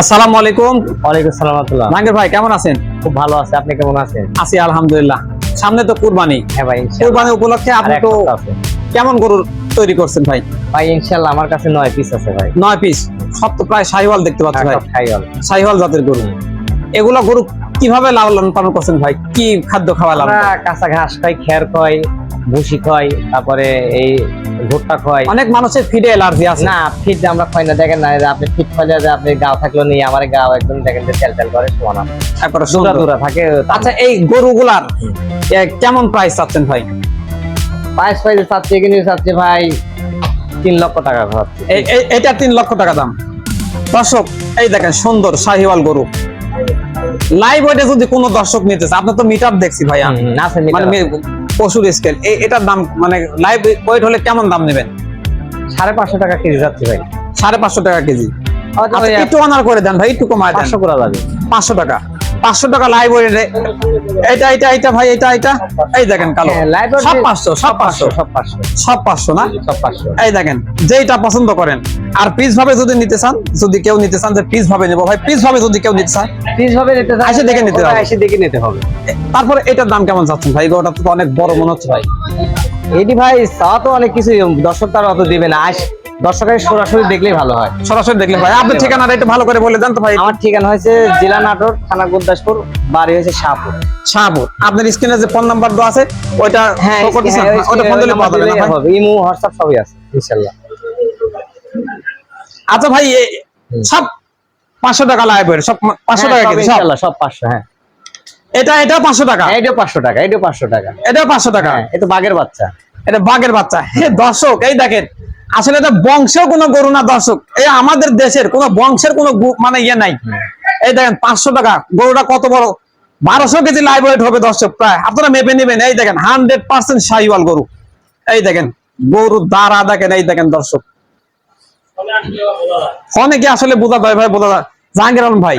আসসালামু আলাইকুম। ওয়ালাইকুম আসসালাম রাহমাতুল্লাহ। জাহাঙ্গীর ভাই কেমন আছেন? খুব ভালো আছে, আপনি কেমন আছেন? আছি আলহামদুলিল্লাহ। সামনে তো কুরবানি, হ্যাঁ ভাই ইনশাআল্লাহ। কুরবানি উপলক্ষে আপনি তো কেমন গরু তৈরি করছেন ভাই? ভাই ইনশাআল্লাহ আমার কাছে 9 পিস আছে ভাই। 9 পিস, সব তো প্রায় শাহিওয়াল দেখতে পাচ্ছি ভাই। শাহিওয়াল। শাহিওয়াল জাতের গরু। এগুলা গরু কিভাবে লালন পালন করছেন ভাই? কি খাদ্য খাওয়ালাম? আমরা কাঁচা ঘাস খাই, খের খাই, ভুসি খাই, তারপরে এই ভুট্টা খাই। অনেক মানুষের ফিডে অ্যালার্জি আছে। না ফিড আমরা খাই না, দেখেন না আপনি ফিড খাইলে যে আপনি গাও থাকলো নেই, আমার গাও একদম দেখেন যে তেল তেল করে সমান একবারে দূরা দূরা থাকে। আচ্ছা এই গরুগুলার কেমন প্রাইস চাচ্ছেন ভাই? প্রাইস পাইলে চাচ্ছি কিনে চাচ্ছি ভাই 3 লক্ষ টাকা খাচ্ছি। এটা 3 লক্ষ টাকা দাম। দর্শক এই দেখেন সুন্দর শাহিওয়াল গরু। লাইভ ওয়েটে যদি কোনো দর্শক নিতে চায়, আপনি তো মিটার দেখছি ভাই, মানে পশুর স্কেল, এটার দাম মানে লাইভ ওয়েট হলে কেমন দাম নেবেন? 550 টাকা কেজি যাচ্ছে ভাই। 550 টাকা কেজি। একটু অনার করে দেন ভাই, একটু কমায় দেন। 500 করে যাবে। 500 টাকা, 500 টাকা লাইভ ওয়েটে। এটা ভাই, এটা এই দেখেন কালো, সব 500 সব 500 সব 500 সব 500 না? সব 500। এই দেখেন যেটা পছন্দ করেন। আর পিস ভাবে যদি নিতে চান, যদি কেউ নিতে চান যে পিস ভাবে নেবো ভাই, পিস ভাবে যদি কেউ নিতে চান পিস ভাবে নিতে চান, এসে দেখে নিতে হবে। এসে দেখে নিতে হবে। তারপরে এটার দাম কেমন চাচ্ছেন ভাই? গরুটা তো অনেক বড় মনে হচ্ছে ভাই। এটি ভাই চা তো অনেক কিছু, দর্শক তার অত দিবে না, দর্শকের সরাসরি দেখলেই ভালো হয়। সরাসরি দেখলে ভাই। আপনার ঠিকানাটা একটু ভালো করে বলে দেন তো ভাই। আমার ঠিকানা হয়েছে জেলা নাটোর, থানা গুরদাসপুর, বাড়ি হয়েছে শাহপুর। শাহপুর। আপনার স্ক্রিনে যে ফোন নাম্বার দেওয়া আছে ওইটা ওটা ফোন দিলে পাওয়া যাবে না ভাই? ইমো হোয়াটসঅ্যাপ সবই আছে ইনশাআল্লাহ। আচ্ছা ভাই সব 500 টাকা লাগবে, সব 500 টাকা কেজি ইনশাআল্লাহ, সব 500। হ্যাঁ এটা 500 টাকা, এইটাও 500 টাকা, এইটাও 500 টাকা, এটাও 500 টাকা। এটা বাঘের বাচ্চা, এটা বাঘের বাচ্চা। হে দর্শক এই দেখেন, আসলে এটা বংশের কোনো গরু না দর্শক, এই আমাদের দেশের কোনো বংশের কোনো মানে ইয়ে নাই। এই দেখেন 500 টাকা গরুটা কত বড়, 1200 কেজি লাইভ ওয়েট হবে দর্শক প্রায়। আপনারা মেপে নেবেন। এই দেখেন 100% শাহিওয়াল গরু। এই দেখেন গরুর দাঁড়া দেখেন, এই দেখেন দর্শক। অনেকে আসলে বোঝা যায় ভাই, বোঝা যায়। জাহাঙ্গীর আলম ভাই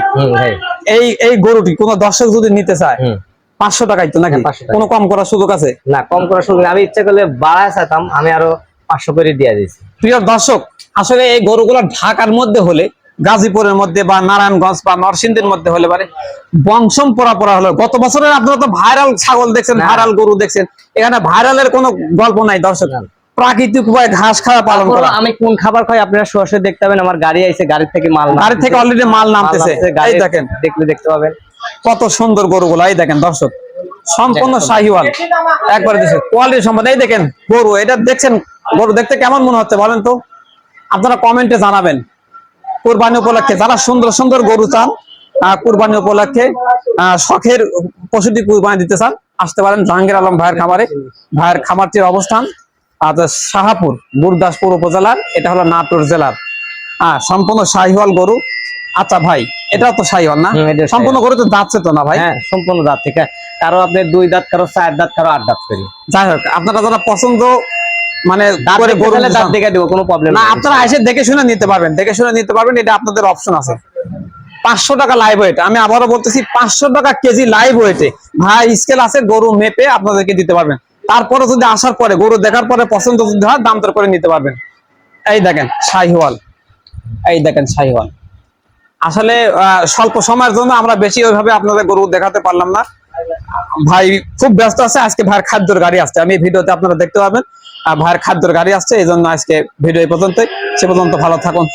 এই গরুটি কোনো দর্শক যদি নিতে চায় 500 টাকাই তো নাকি? কোনো কম করার সুযোগ আছে? না কম করার সুযোগ, আমি ইচ্ছা করলে বাড়ায় চাইতাম, আমি আরো 500 করে দিয়ে দিয়েছি। প্রিয় দর্শক আসলে এই গরুগুলো ঢাকার মধ্যে হলে, গাজীপুরের মধ্যে বা নারায়ণগঞ্জ বা নরসিংদীর মধ্যে হলে পারে বংশম পরা হলো। গত বছরের আপনারা তো ভাইরাল ছাগল দেখছেন, ভাইরাল গরু দেখছেন। এখানে ভাইরালের কোনো গল্প নাই দর্শক, প্রাকৃতিক উপায়ে ঘাস খাওয়া পালন করা। আমি কোন খাবার খাই আপনারা সরাসরি দেখতে পাবেন। আমার গাড়ি আইছে, গাড়ি থেকে অলরেডি মাল নামতেছে। এই দেখেন, দেখলে দেখতে পাবেন কত সুন্দর গরুগুলো। এই দেখেন দর্শক, সম্পূর্ণ শাহিওয়াল একবার দিছে কোয়ালিটি সম্পন্ন। এই দেখেন গরু, এটা দেখছেন গরু দেখতে কেমন মনে হচ্ছে বলেন তো? আপনারা কমেন্টে জানাবেন। কুরবানি উপলক্ষে যারা সুন্দর সুন্দর গরু চান, কুরবানি উপলক্ষে শখের পশুটি কুরবানি দিতে চান, আসতে পারেন জাহাঙ্গীর আলম ভাইয়ের খামারে। ভাইয়ের খামারটির অবস্থান শাহপুর, গুরদাসপুর উপজেলার, এটা হলো নাটোর জেলার। সম্পূর্ণ শাহিওয়াল গরু। আচ্ছা ভাই এটাও তো শাহিওয়াল না? সম্পূর্ণ গরু তো দাঁতছে তো না ভাই? হ্যাঁ সম্পূর্ণ দাঁত থেকে, কারো আপনার 2 দাঁত, কারো 4 দাঁত, কারো 8 দাঁত করে। যাই হোক আপনারা যারা পছন্দ মানে দাঁত দেখে দেবো, কোনো প্রবলেম না। আপনারা এসে দেখে শুনে নিতে পারবেন, দেখে শুনে নিতে পারবেন, এটা আপনাদের অপশন আছে। 500 টাকা লাইভ ওয়েট, আমি আবারও বলতেছি 500 টাকা কেজি লাইভ ওয়েটে ভাই স্কেল আছে, গরু মেপে আপনাদেরকে দিতে পারবেন। তারপরে যদি আসার পরে গরু দেখার পরে পছন্দ যদি হয় দাম দর করে নিতে পারবেন। এই দেখেন শাহিওয়াল, এই দেখেন শাহিওয়াল। আসলে স্বল্প সময়ের জন্য আমরা বেশি ওইভাবে আপনাদের গরু দেখাতে পারলাম না। ভাই খুব ব্যস্ত আছে, আজকে ভাইয়ের খাদ্যর গাড়ি আসছে, আমি ভিডিওতে আপনারা দেখতে পাবেন ভাইয়ের খাদ্যর গাড়ি আসছে, এই জন্য আজকে ভিডিও এই পর্যন্তই। সে পর্যন্ত ভালো থাকুন।